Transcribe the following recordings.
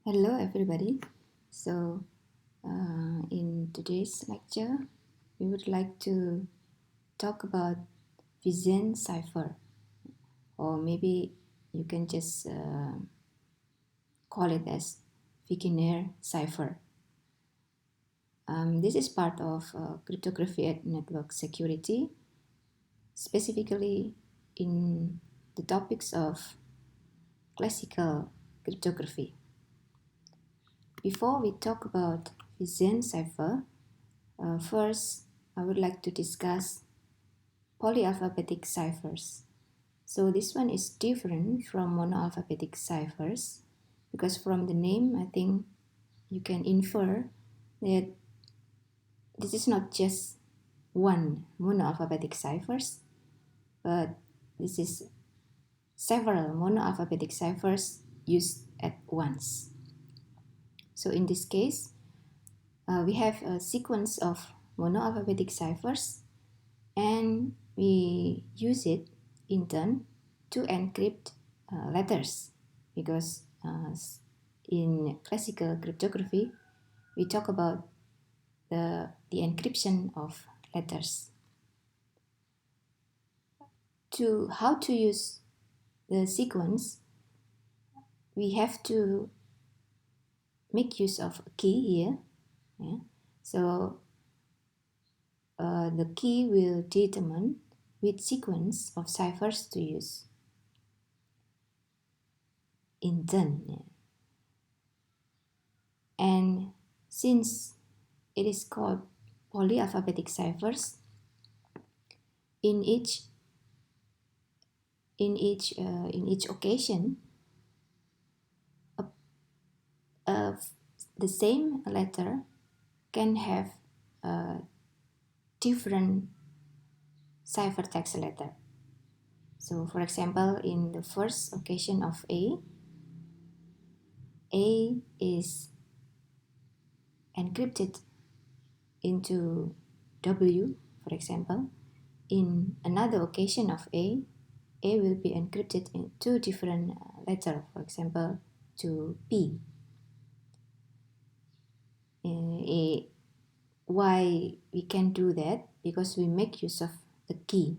Hello everybody. So in today's lecture, we would like to talk about Vigenere Cipher, or maybe you can just call it as Vigenere Cipher. This is part of cryptography and network security, specifically in the topics of classical cryptography. Before we talk about Vigenere Cipher, first I would like to discuss polyalphabetic ciphers. So this one is different from monoalphabetic ciphers because from the name I think you can infer that this is not just one monoalphabetic ciphers, but this is several monoalphabetic ciphers used at once. So in this case, we have a sequence of monoalphabetic ciphers and we use it in turn to encrypt letters because in classical cryptography we talk about the encryption of letters. To how to use the sequence, we have to make use of a key here. Yeah? So the key will determine which sequence of ciphers to use in turn. Yeah? And since it is called polyalphabetic ciphers, in each occasion, the same letter can have a different ciphertext letter. So, for example, in the first occasion of A is encrypted into W, for example. In another occasion of A will be encrypted in two different letters, for example, to P. Why we can do that? Because we make use of the key.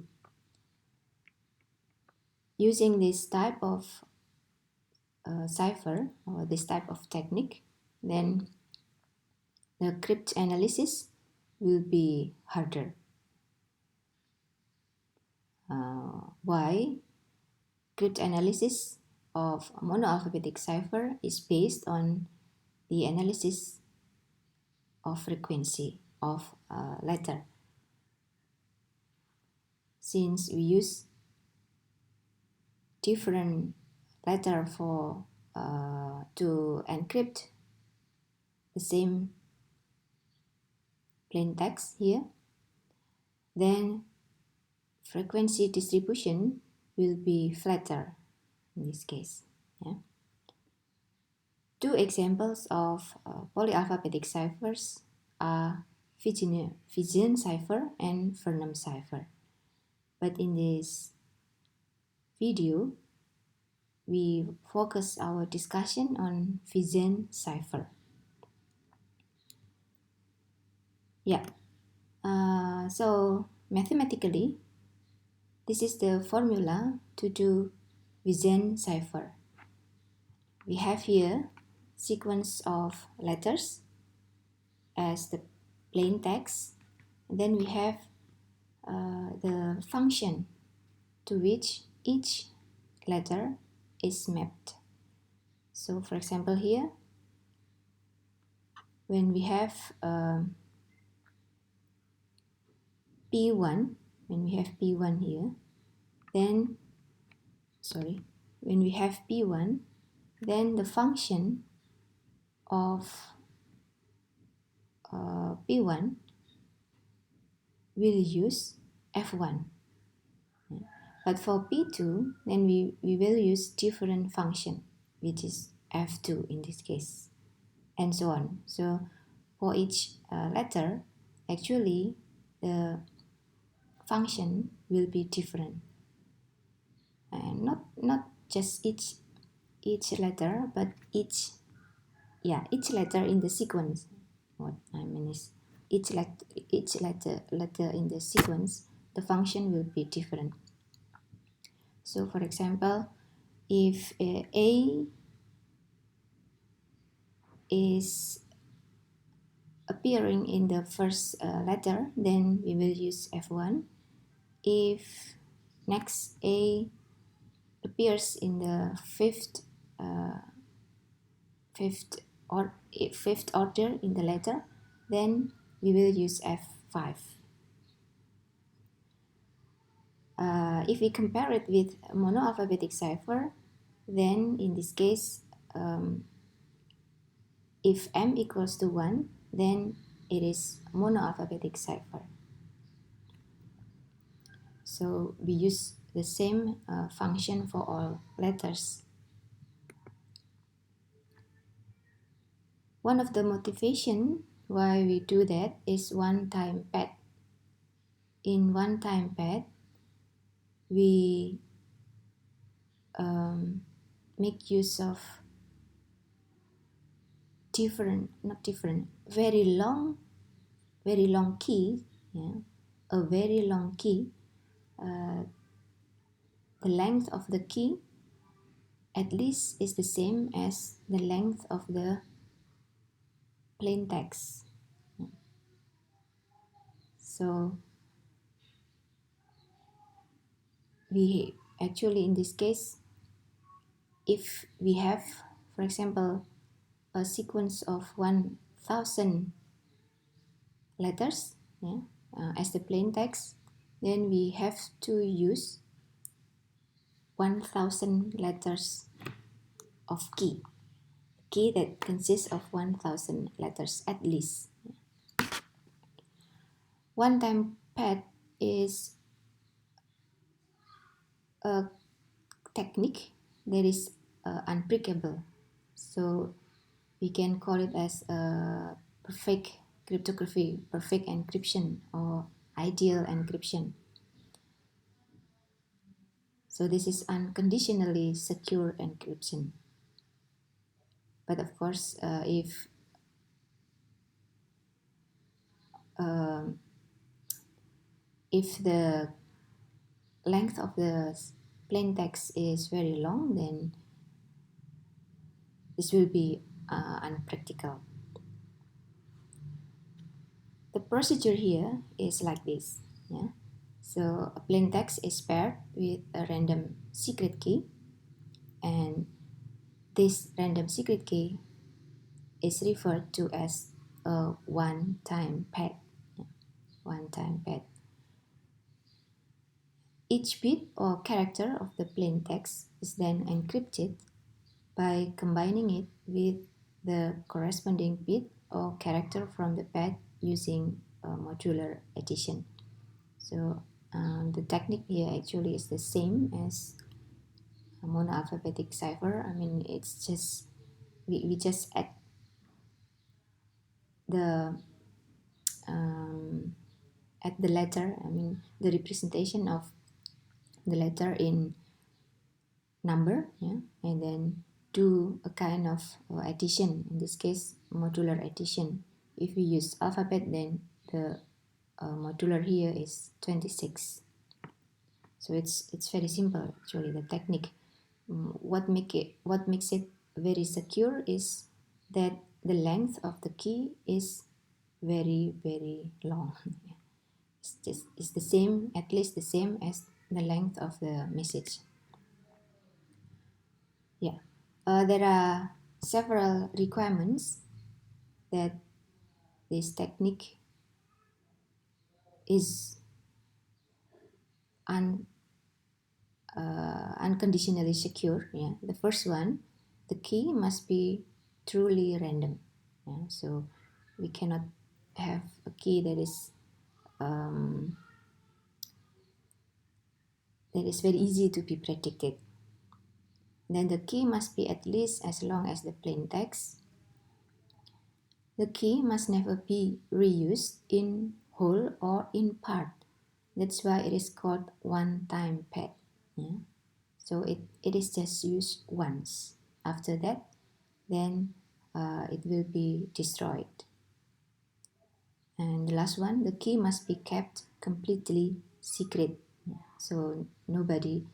Using this type of cipher or this type of technique, then the crypt analysis will be harder. Why? Crypt analysis of monoalphabetic cipher is based on the analysis of frequency of a letter. Since we use different letter for to encrypt the same plain text here, then frequency distribution will be flatter in this case. Yeah? Two examples of polyalphabetic ciphers are Vigenere cipher and Vernam cipher. But in this video, we focus our discussion on Vigenere cipher. Yeah. So mathematically, this is the formula to do Vigenere cipher. We have here sequence of letters as the plain text. And then we have the function to which each letter is mapped. So for example here, when we have P1, when we have P1 here, then, when we have P1, then the function of P1 will use F1. But for P2, then we will use different function, which is F2 in this case, and so on. So for each letter, actually the function will be different, and not just each letter, but each each letter in the sequence. What I mean is each letter in the sequence, the function will be different. So for example, if A is appearing in the first letter, then we will use F1. If next A appears in the fifth order in the letter, then we will use F5. If we compare it with monoalphabetic cipher, then in this case, if m equals to 1, then it is monoalphabetic cipher. So we use the same function for all letters. One of the motivation why we do that is one-time pad. In one-time pad, we make use of very long key, a very long key. The length of the key at least is the same as the length of the plain text. So we actually, in this case, if we have, for example, a sequence of 1000 letters as the plain text, then we have to use 1000 letters of key that consists of 1000 letters at least. One-time pad is a technique that is unbreakable. So we can call it as a perfect cryptography, perfect encryption, or ideal encryption. So this is unconditionally secure encryption. But of course, if the length of the plain text is very long, then this will be unpractical. The procedure here is like this. So a plain text is paired with a random secret key, and this random secret key is referred to as a one-time pad. One-time pad. Each bit or character of the plain text is then encrypted by combining it with the corresponding bit or character from the pad using modular addition. So the technique here actually is the same as a monoalphabetic cipher. I mean, it's just we just add the letter. I mean, the representation of the letter in number, and then do a kind of addition. In this case, modular addition. If we use alphabet, then the modular here is 26. So it's very simple actually, the technique. What makes it very secure is that the length of the key is very long. It's the same, at least the same as the length of the message. There are several requirements that this technique is unconditionally secure. The first one, the key must be truly random. So we cannot have a key that is very easy to be predicted. Then the key must be at least as long as the plain text. The key must never be reused in whole or in part. That's why it is called one-time pad. So it is just used once. After that, then it will be destroyed. And the last one, the key must be kept completely secret, so nobody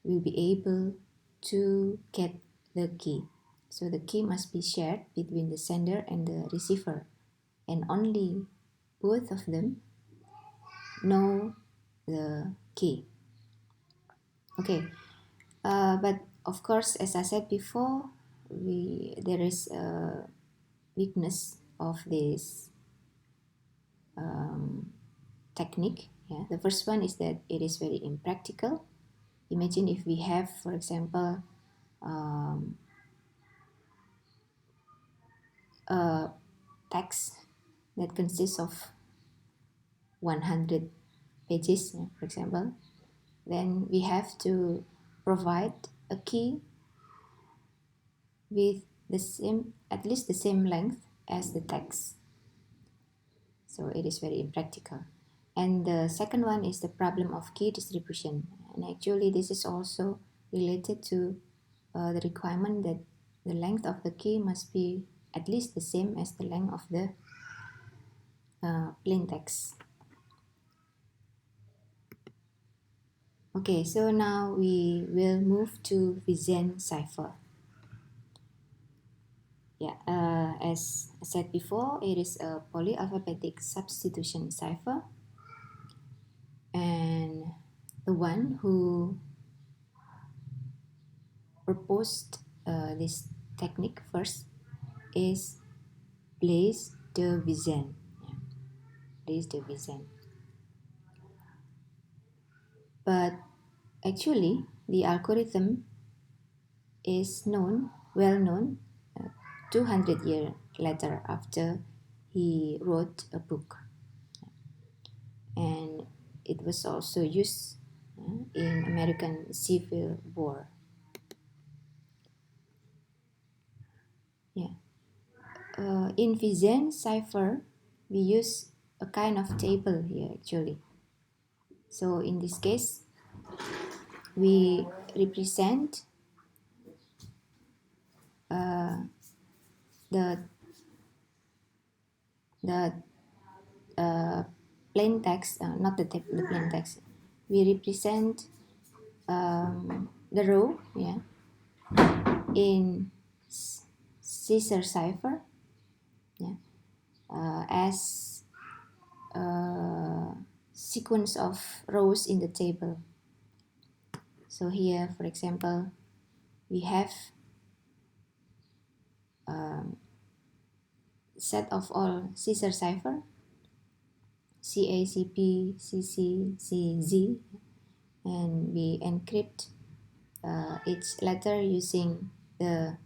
will be able to get the key. So the key must be shared between the sender and the receiver, and only both of them know the key. Okay, but of course, as I said before, there is a weakness of this technique. Yeah, the first one is that it is very impractical. Imagine if we have, for example, a text that consists of 100 pages, yeah, for example, then we have to provide a key with the same, at least the same length as the text. So it is very impractical. And the second one is the problem of key distribution. And actually this is also related to the requirement that the length of the key must be at least the same as the length of the plain text. Okay, so now we will move to Vigenere Cipher. Yeah, as I said before, it is a polyalphabetic substitution cipher, and the one who proposed this technique first is Blaise de Vigenere. Yeah, Blaise de Vigenere. But actually, the algorithm is well known, 200 years later after he wrote a book. And it was also used in American Civil War. Yeah. In Vigenere Cipher, we use a kind of table here actually. So in this case, we represent the plain text, not the plain text. We represent the row, yeah, in Caesar cipher, yeah, as a sequence of rows in the table. So here, for example, we have set of all Caesar cipher, CACP, CC, CZ, and we encrypt each letter using the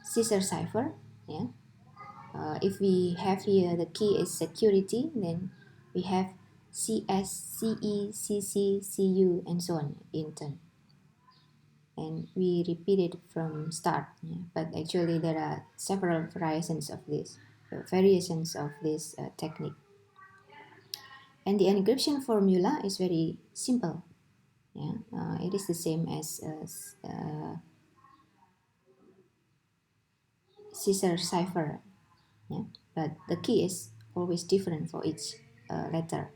Caesar cipher. Yeah. If we have here the key is security, then we have CS, CE, CC, CU, and so on in turn. And we repeat it from start. Yeah. But actually, there are several variations of this, technique. And the encryption formula is very simple. Yeah, it is the same as Caesar cipher. Yeah, but the key is always different for each letter.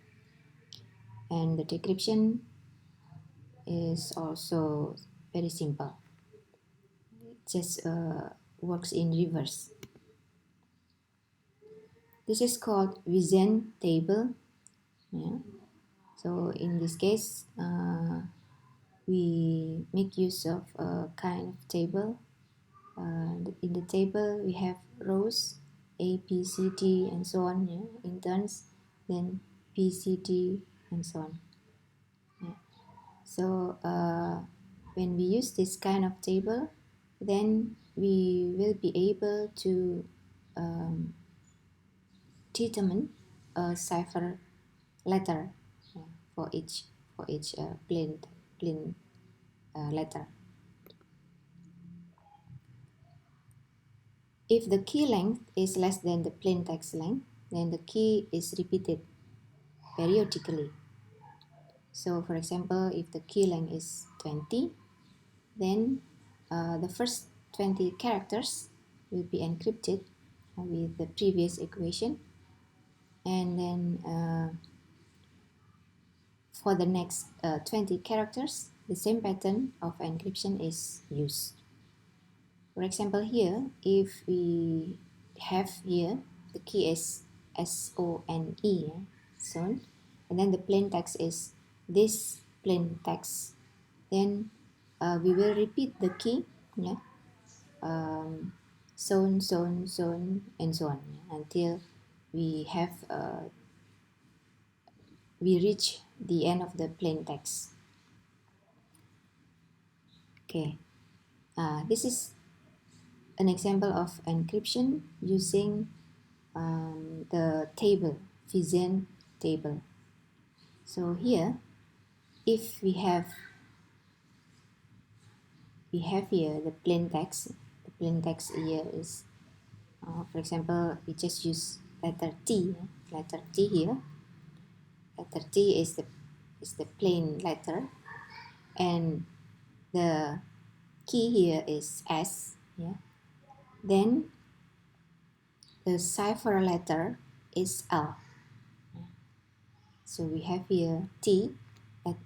And the decryption is also very simple. It just works in reverse. This is called Vigenere table. Yeah. So in this case, we make use of a kind of table. In the table, we have rows A, B, C, D, and so on, yeah, in turns, then B, C, D, and so on. Yeah. So when we use this kind of table, then we will be able to determine a cipher letter, for each plain letter. If the key length is less than the plain text length, then the key is repeated periodically. So for example, if the key length is 20, then the first 20 characters will be encrypted with the previous equation, and then for the next 20 characters, the same pattern of encryption is used. For example, here, if we have here the key is SONE, SON, and then the plain text is this plain text, then we will repeat the key, yeah, SON, SON, SON, and so on, yeah, until we have we reach the end of the plain text. Okay, this is an example of encryption using the table, Vigenere table. So here, if we have here the plain text. The plain text here is, for example, we just use letter T. Letter T here. Letter T is the plain letter, and the key here is S. Yeah. Then the cipher letter is L. So we have here T at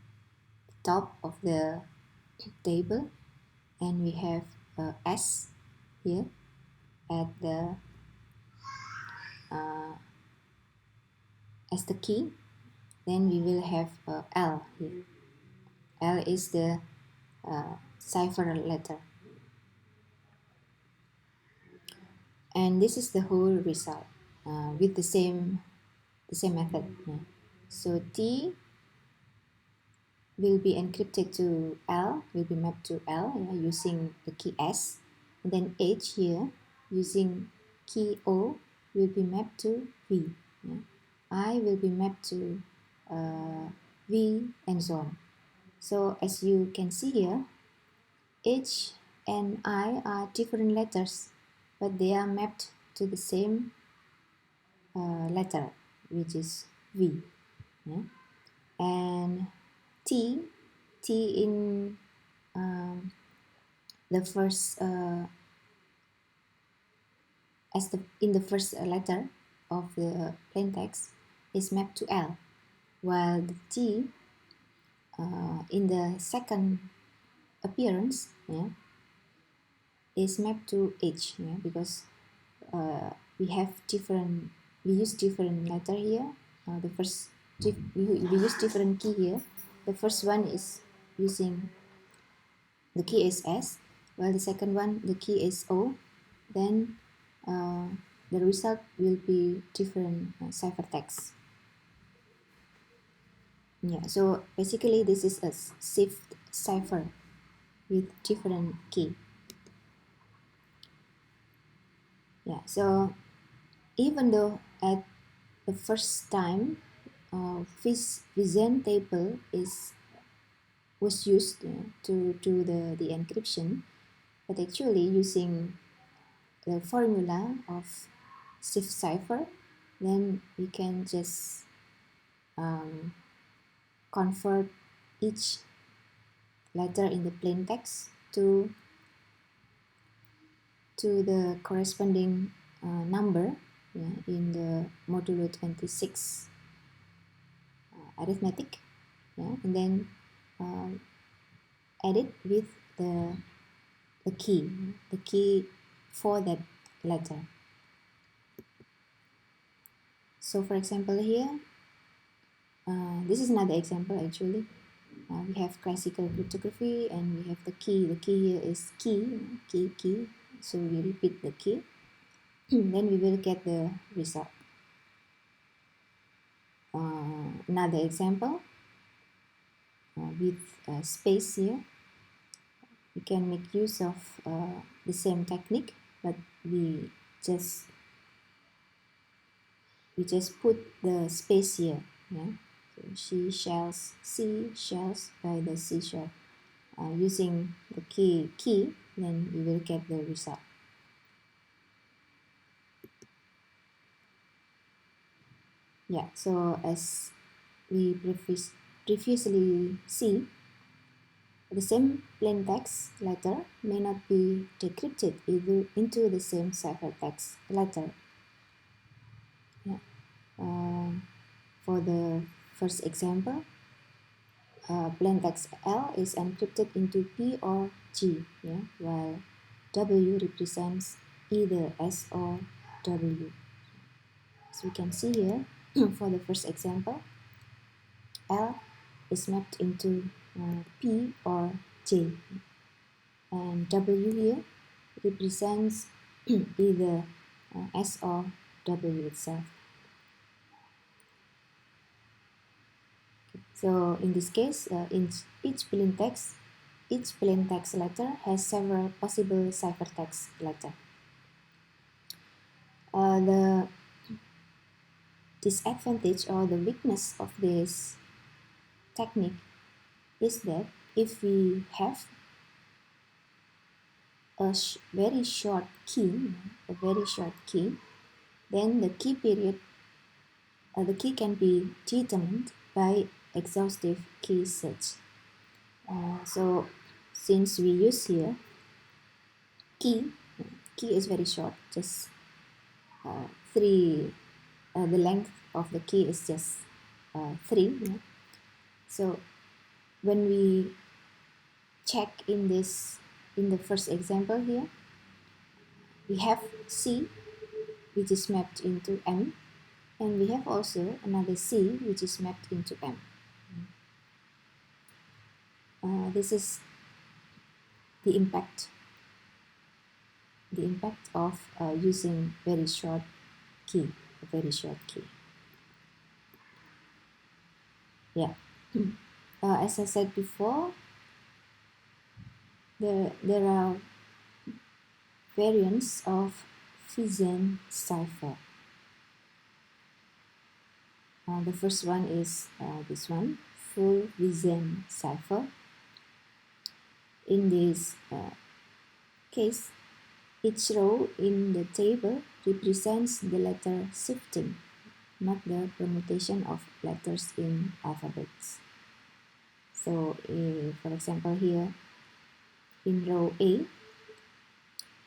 the top of the table, and we have S here at the as the key. Then we will have L here. L is the cipher letter, and this is the whole result with the same method. Yeah. So T will be encrypted to L, will be mapped to L, yeah, using the key S. And then H here using key O will be mapped to V. Yeah. I will be mapped to V, and so on. So as you can see here, H and I are different letters, but they are mapped to the same letter, which is V. Yeah? And T in the first in the first letter of the plain text is mapped to L, while the T in the second appearance, yeah, is mapped to H, yeah, because we use different letter here. The first we use different key here. The first one is using the key is S, while the second one the key is O. Then the result will be different ciphertext. Yeah, so basically this is a shift cipher with different key. Yeah, so even though at the first time Vigenere table was used to do the encryption, but actually using the formula of shift cipher, then we can just convert each letter in the plain text to the corresponding number, yeah, in the modulo 26 arithmetic, yeah, and then add it with the key for that letter. So for example here, this is another example actually. We have classical cryptography, and we have the key. The key here is key. So we repeat the key, then we will get the result. Another example with space here. We can make use of the same technique, but we just put the space here. Yeah. So C shells by the C shell. Using the key, then we will get the result. Yeah, so as we previously see, The same plain text letter may not be decrypted into the same ciphertext letter. Yeah. For the first example, plain text L is encrypted into P or G, yeah, while W represents either S or W. So we can see here, for the first example, L is mapped into P or J, and W here represents either S or W itself. So in this case, in each plain text letter has several possible ciphertext letter. The disadvantage or the weakness of this technique is that if we have a very short key, then the key can be determined by exhaustive key search. So since we use here key is very short, just three. The length of the key is just 3. Yeah? So when we check in the first example here, we have C, which is mapped into M, and we have also another C, which is mapped into M. This is the impact of using a very short key. Yeah. As I said before, there are variants of Vigenere cipher. The first one is this one, full Vigenere cipher. In this case, each row in the table represents the letter shifting, not the permutation of letters in alphabets. So, for example, here in row A,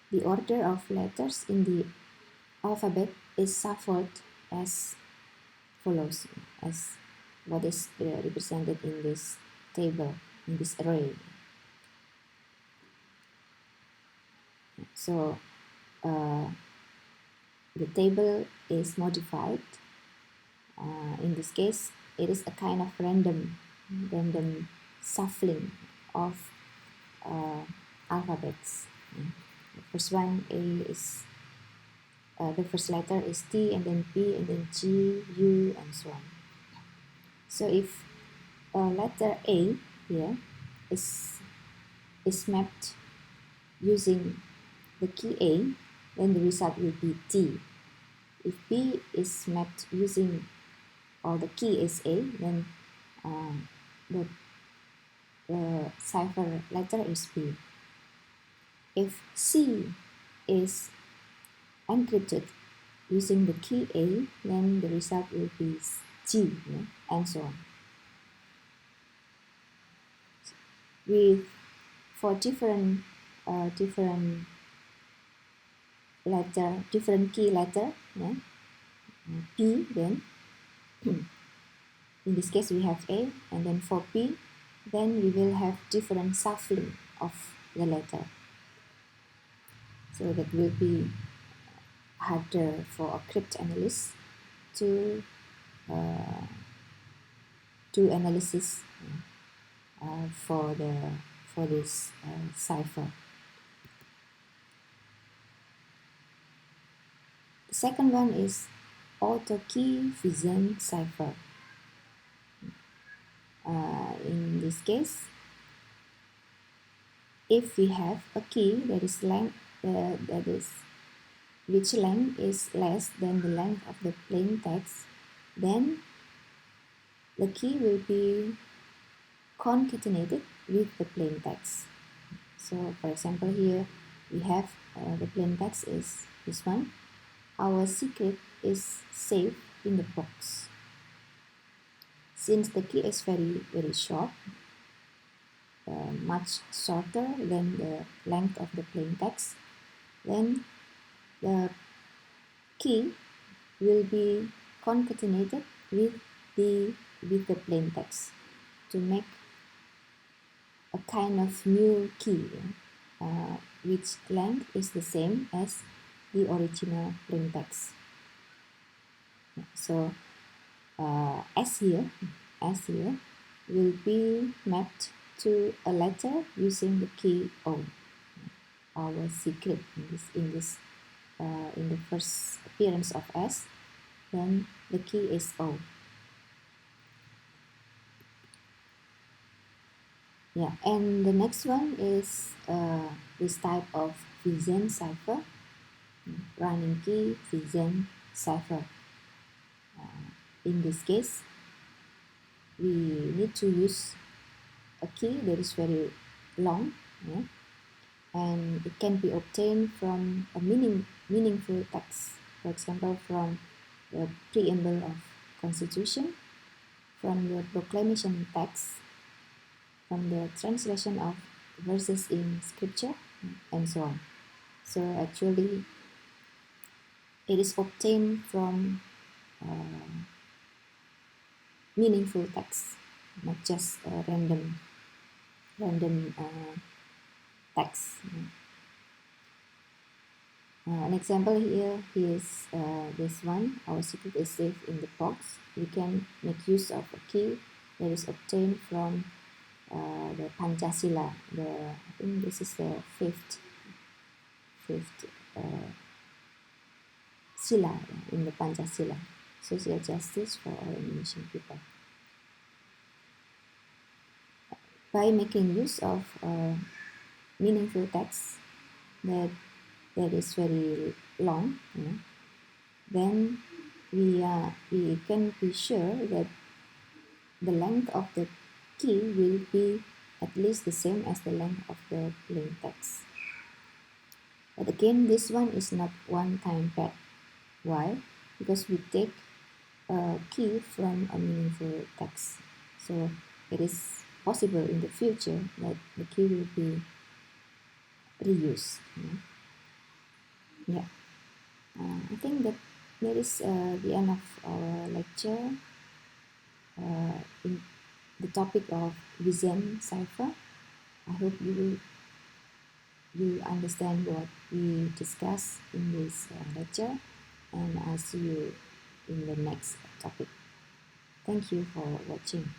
the order of letters in the alphabet is shuffled as follows, as what is represented in this table, in this array. So the table is modified. In this case, it is a kind of random shuffling of alphabets. The first one is the first letter is T, and then P, and then G, U, and so on. So if letter A here is mapped using the key A, then the result will be T. If B is mapped using, or the key is A, then the cipher letter is B. If C is encrypted using the key A, then the result will be G, yeah, and so on. For different key letter, yeah, P, then in this case we have A, and then for P, then we will have different shuffling of the letter. So that will be harder for a cryptanalyst to do analysis for this cipher. The second one is auto-key Vigenere cipher. In this case, if we have a key that is which length is less than the length of the plain text, then the key will be concatenated with the plain text. So for example, here we have the plain text is this one. Our secret is safe in the box. Since the key is very short, much shorter than the length of the plain text, then the key will be concatenated with the plain text to make a kind of new key, which length is the same as the original plain text. So S here will be mapped to a letter using the key O, our secret in the first appearance of S. Then the key is O. Yeah, and the next one is this type of Vigenere cipher, running key Vigenere cipher. In this case, we need to use a key that is very long, yeah, and it can be obtained from a meaningful text. For example, from the preamble of Constitution, from the proclamation text, from the translation of verses in scripture, and so on. So actually, it is obtained from meaningful text, not just random text. An example here is this one. Our secret is safe in the box. We can make use of a key that is obtained from the Pancasila. I think this is the fifth sila in the Pancasila, social justice for all Indonesian people. By making use of meaningful text that is very long, then we can be sure that the length of the key will be at least the same as the length of the plain text. But again, this one is not one-time pad. Why? Because we take a key from a meaningful text. So it is possible in the future that the key will be reused. Yeah. I think that is the end of our lecture in the topic of Vigenere cipher. I hope you understand what we discussed in this lecture, and I'll see you in the next topic. Thank you for watching.